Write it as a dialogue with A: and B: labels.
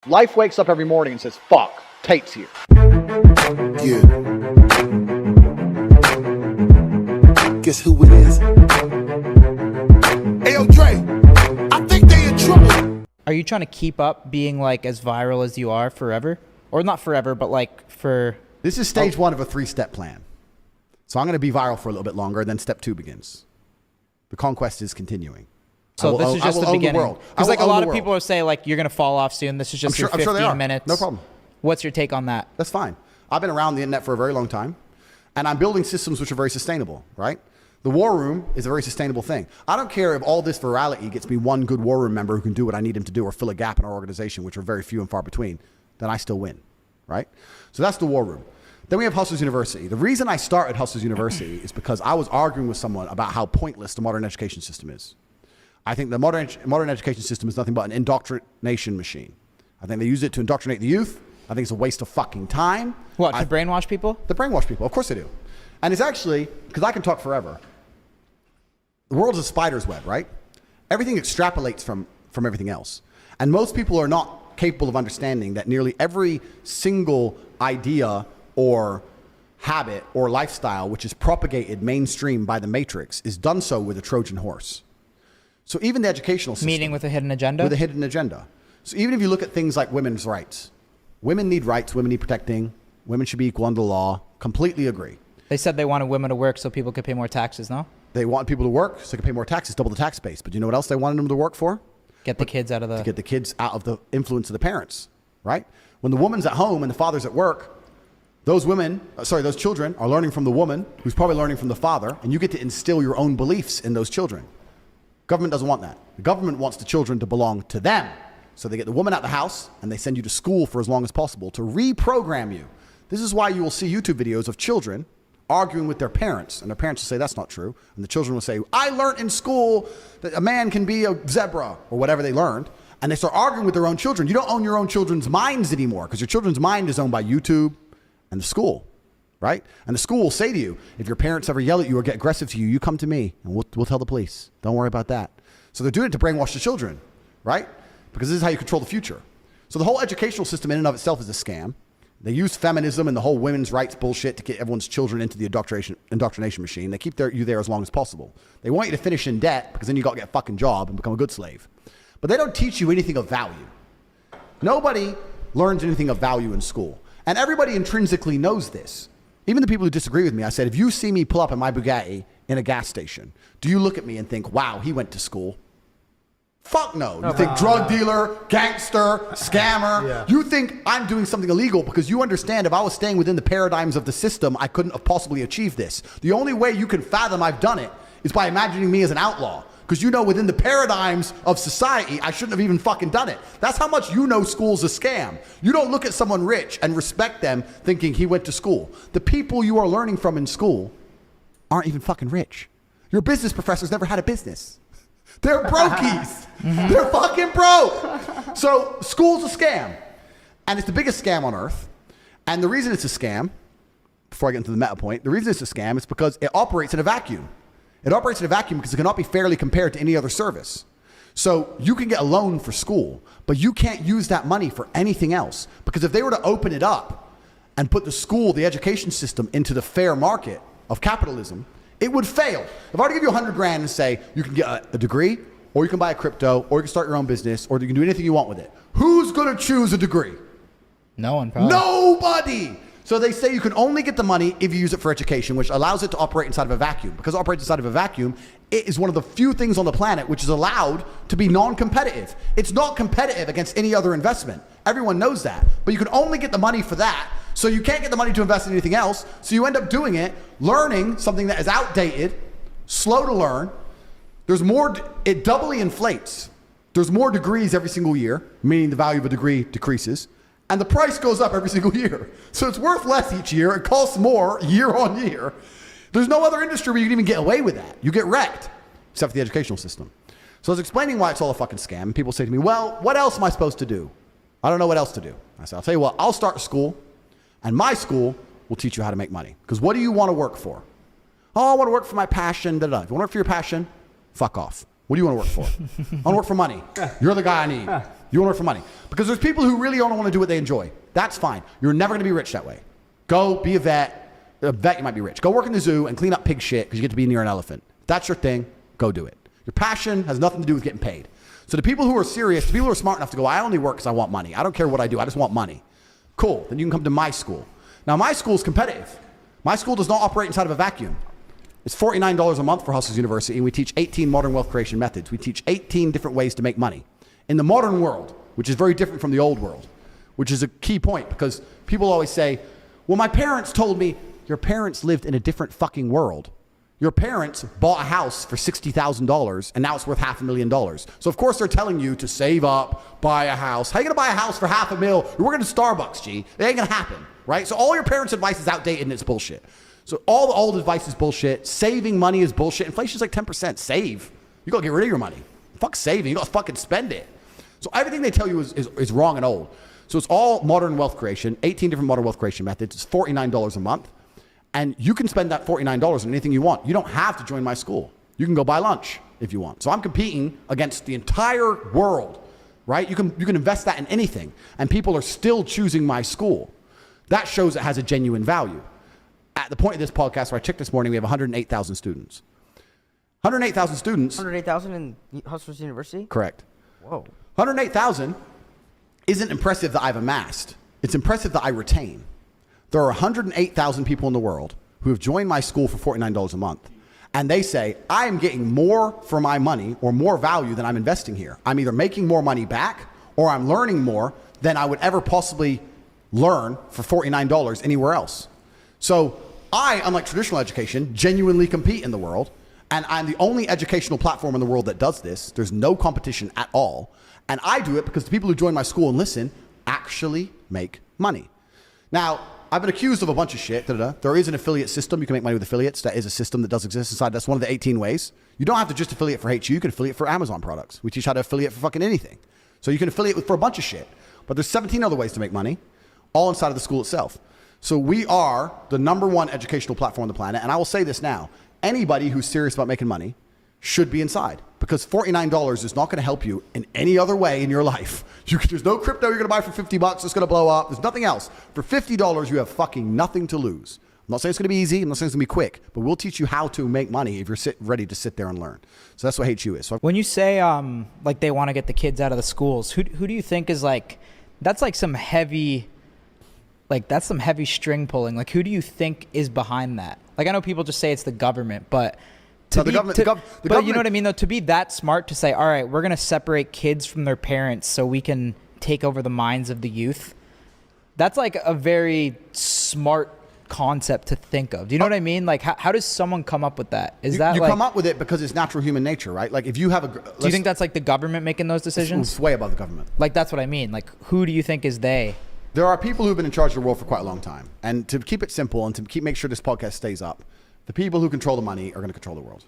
A: Life wakes up every morning and says, fuck, Tate's here.
B: Yeah. Guess who it is? Hey, yo, Dre, I think they in trouble.
C: Are you trying to keep up being like as viral as you are forever? Or not forever, but like for...
D: This is stage one of a 3-step plan. So I'm going to be viral for a little bit longer, then step 2 begins. The conquest is continuing.
C: So this is just the beginning. Because like a lot of people are saying like you're going to fall off soon. This is just your 15 minutes.
D: No problem.
C: What's your take on that?
D: That's fine. I've been around the internet for a very long time, and I'm building systems which are very sustainable, right? The war room is a very sustainable thing. I don't care if all this virality gets me one good war room member who can do what I need him to do or fill a gap in our organization, which are very few and far between, then I still win, right? So that's the war room. Then we have Hustlers University. The reason I started Hustlers University is because I was arguing with someone about how pointless the modern education system is. I think the modern education system is nothing but an indoctrination machine. I think they use it to indoctrinate the youth. I think it's a waste of fucking time.
C: What, to brainwash people?
D: To brainwash people, of course they do. And it's actually, because I can talk forever, the world is a spider's web, right? Everything extrapolates from everything else. And most people are not capable of understanding that nearly every single idea or habit or lifestyle which is propagated mainstream by the Matrix is done so with a Trojan horse. So even the educational system.
C: Meaning with a hidden agenda?
D: With a hidden agenda. So even if you look at things like women's rights, women need rights, women need protecting, women should be equal under the law, completely agree.
C: They said they wanted women to work so people could pay more taxes, no?
D: They want people to work so they can pay more taxes, double the tax base. But you know what else they wanted them to work for?
C: Get the kids out of the...
D: To get the kids out of the influence of the parents, right? When the woman's at home and the father's at work, those children are learning from the woman who's probably learning from the father, and you get to instill your own beliefs in those children. Government doesn't want that. The government wants the children to belong to them. So they get the woman out of the house and they send you to school for as long as possible to reprogram you. This is why you will see YouTube videos of children arguing with their parents, and their parents will say that's not true. And the children will say, I learned in school that a man can be a zebra, or whatever they learned. And they start arguing with their own children. You don't own your own children's minds anymore because your children's mind is owned by YouTube and the school, right? And the school will say to you, if your parents ever yell at you or get aggressive to you, you come to me and we'll tell the police. Don't worry about that. So they're doing it to brainwash the children, right? Because this is how you control the future. So the whole educational system in and of itself is a scam. They use feminism and the whole women's rights bullshit to get everyone's children into the indoctrination machine. They keep you there as long as possible. They want you to finish in debt because then you got to get a fucking job and become a good slave. But they don't teach you anything of value. Nobody learns anything of value in school. And everybody intrinsically knows this. Even the people who disagree with me, I said, if you see me pull up in my Bugatti in a gas station, do you look at me and think, wow, he went to school? Fuck no. You think drug dealer, gangster, scammer. Yeah. You think I'm doing something illegal because you understand if I was staying within the paradigms of the system, I couldn't have possibly achieved this. The only way you can fathom I've done it is by imagining me as an outlaw. Because you know within the paradigms of society, I shouldn't have even fucking done it. That's how much you know school's a scam. You don't look at someone rich and respect them thinking he went to school. The people you are learning from in school aren't even fucking rich. Your business professors never had a business. They're brokies. They're fucking broke. So school's a scam. And it's the biggest scam on earth. And the reason it's a scam, before I get into the meta point, the reason it's a scam is because it operates in a vacuum. It operates in a vacuum because it cannot be fairly compared to any other service. So you can get a loan for school, but you can't use that money for anything else. Because if they were to open it up and put the school, the education system, into the fair market of capitalism, it would fail. If I were to give you 100 grand and say you can get a degree, or you can buy a crypto, or you can start your own business, or you can do anything you want with it, who's going to choose a degree?
C: No one, probably.
D: Nobody. So they say you can only get the money if you use it for education, which allows it to operate inside of a vacuum. Because it operates inside of a vacuum, it is one of the few things on the planet which is allowed to be non-competitive. It's not competitive against any other investment. Everyone knows that. But you can only get the money for that. So you can't get the money to invest in anything else. So you end up doing it, learning something that is outdated, slow to learn. There's more, it doubly inflates. There's more degrees every single year, meaning the value of a degree decreases. And the price goes up every single year. So it's worth less each year. It costs more year on year. There's no other industry where you can even get away with that. You get wrecked, except for the educational system. So I was explaining why it's all a fucking scam. And people say to me, well, what else am I supposed to do? I don't know what else to do. I said, I'll tell you what, I'll start a school, and my school will teach you how to make money. Because what do you want to work for? Oh, I want to work for my passion. Da, da, da. If you want to work for your passion, fuck off. What do you want to work for? I want to work for money. You're the guy I need. You want to work for money. Because there's people who really only want to do what they enjoy. That's fine. You're never going to be rich that way. Go be a vet. A vet, you might be rich. Go work in the zoo and clean up pig shit because you get to be near an elephant. If that's your thing, go do it. Your passion has nothing to do with getting paid. So the people who are serious, the people who are smart enough to go, I only work because I want money. I don't care what I do. I just want money. Cool. Then you can come to my school. Now, my school is competitive. My school does not operate inside of a vacuum. It's $49 a month for Hustlers University, and we teach 18 modern wealth creation methods. We teach 18 different ways to make money. In the modern world, which is very different from the old world, which is a key point because people always say, well, my parents told me, your parents lived in a different fucking world. Your parents bought a house for $60,000 and now it's worth $500,000. So of course they're telling you to save up, buy a house. How are you gonna buy a house for $500,000? You're working at Starbucks, G. It ain't gonna happen, right? So all your parents' advice is outdated and it's bullshit. So all the old advice is bullshit. Saving money is bullshit. Inflation's like 10%. Save. You gotta get rid of your money. Fuck saving. You gotta fucking spend it. So everything they tell you is wrong and old. So it's all modern wealth creation, 18 different modern wealth creation methods. It's $49 a month. And you can spend that $49 on anything you want. You don't have to join my school. You can go buy lunch if you want. So I'm competing against the entire world, right? You can invest that in anything. And people are still choosing my school. That shows it has a genuine value. At the point of this podcast where I checked this morning, we have 108,000 students. 108,000 students.
E: 108,000 in Hustlers University?
D: Correct.
E: Whoa.
D: 108,000 isn't impressive that I've amassed. It's impressive that I retain. There are 108,000 people in the world who have joined my school for $49 a month. And they say, I am getting more for my money or more value than I'm investing here. I'm either making more money back or I'm learning more than I would ever possibly learn for $49 anywhere else. So I, unlike traditional education, genuinely compete in the world. And I'm the only educational platform in the world that does this. There's no competition at all. And I do it because the people who join my school and listen actually make money. Now, I've been accused of a bunch of shit. There is an affiliate system. You can make money with affiliates. That is a system that does exist inside. That's one of the 18 ways. You don't have to just affiliate for HU. You can affiliate for Amazon products. We teach how to affiliate for fucking anything. So you can affiliate for a bunch of shit. But there's 17 other ways to make money, all inside of the school itself. So we are the #1 educational platform on the planet. And I will say this now. Anybody who's serious about making money should be inside because $49 is not going to help you in any other way in your life. There's no crypto you're going to buy for $50 that's going to blow up. There's nothing else. For $50, you have fucking nothing to lose. I'm not saying it's going to be easy. I'm not saying it's going to be quick, but we'll teach you how to make money if you're ready to sit there and learn. So that's what HU is. So
C: when you say like they want to get the kids out of the schools, who do you think is like, that's like some heavy, like that's some heavy string pulling. Like who do you think is behind that? Like I know people just say it's the government, but you know what I mean though, to be that smart to say, all right, we're going to separate kids from their parents so we can take over the minds of the youth. That's like a very smart concept to think of. Do you know what I mean? Like how does someone come up with that? Is that
D: you
C: like,
D: come up with it because it's natural human nature, right? Like if you have
C: do you think that's like the government making those decisions?
D: It's way above the government.
C: Like that's what I mean. Like who do you think is they?
D: There are people who've been in charge of the world for quite a long time. And to keep it simple and to make sure this podcast stays up, the people who control the money are going to control the world.